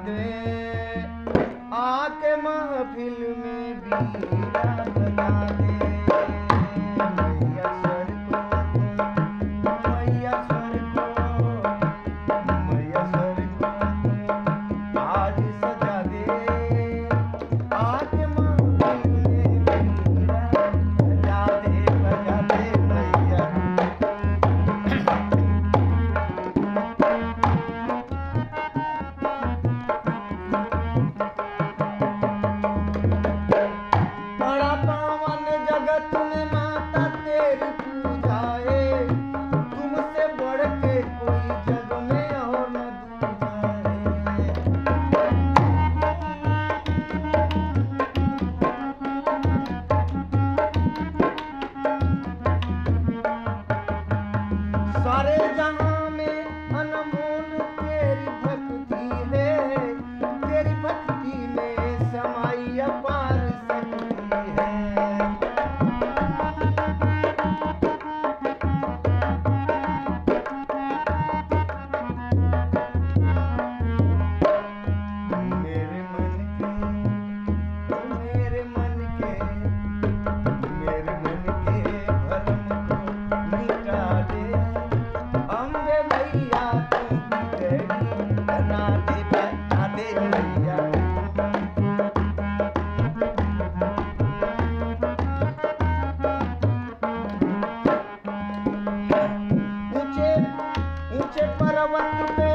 दे, आके महफिल में बीड़ा बजा दे। मैया सर को मैया सर को मैया सर को आज सजा दे, आके महफिल में बीड़ा बजा दे मैया। बड़ा पावन जगत में माता तेरी पूजा है, तुमसे बढ़ के कोई जग में और न दूजा है। सारे जहां में अनमोल तेरी भक्ति है, तेरी भक्ति में समाई अपार शक्ति है। मेरे मन के मेरे मन के मेरे मन के भरम को मिटा दे, अम्बे मैया तू बिगड़ी बना दे मैया। ऊंचे ऊंचे पर्वत पे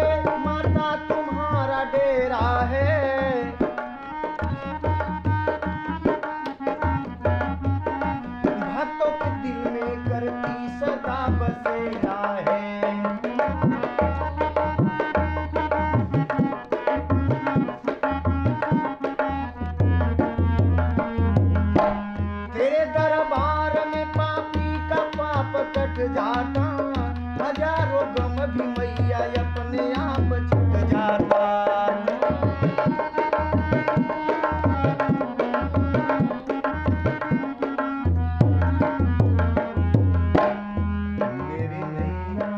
माता तुम्हारा डेरा है, भक्तों के दिल में करती सदा बसेरा है। तेरे दरबार में पापी का पाप कट जाता, हजारों गम भी मैया अपने आप छूट जाता। मेरे नैया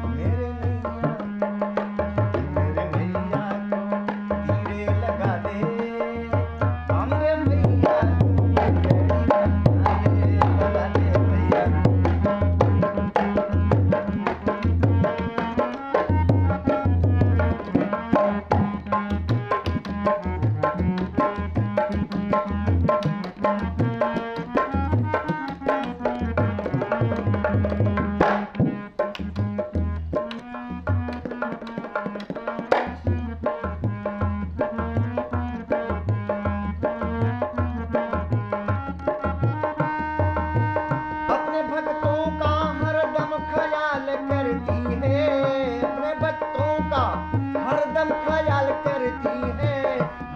मेरे नैया मेरे नैया को तीरे लगा दे, अम्बे मैया तू बिगड़ी बना दे मैया। अपने भक्तों का हरदम ख्याल करती है, अपने भक्तों का हरदम ख्याल करती है,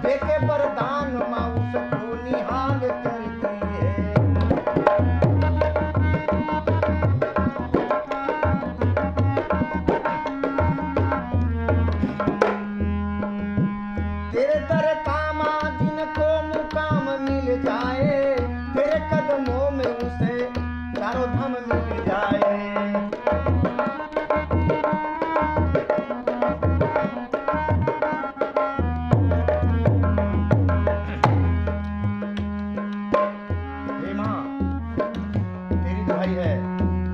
देके वरदान माँ उसको निहाल करती है। तेरे दर कामा जिनको मुकाम मिल जाए, तेरे कदमों में उसे चारों धाम मिल जाए। हे माँ तेरी दुहाई है,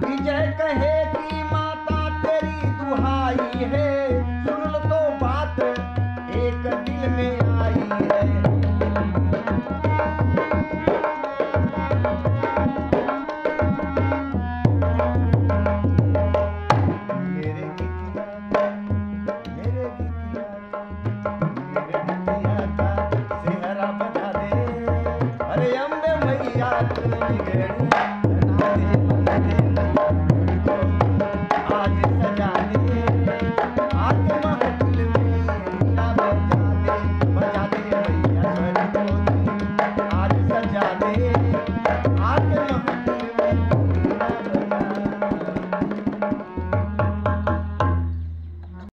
विजय कहे कि माता तेरी दुहाई है, सुन लो तो बात एक दिल में आई है। मेरे गिटिया मेरे गिटिया का सेहरा बजा दे, अरे अम्बे मैया तू बिगड़ी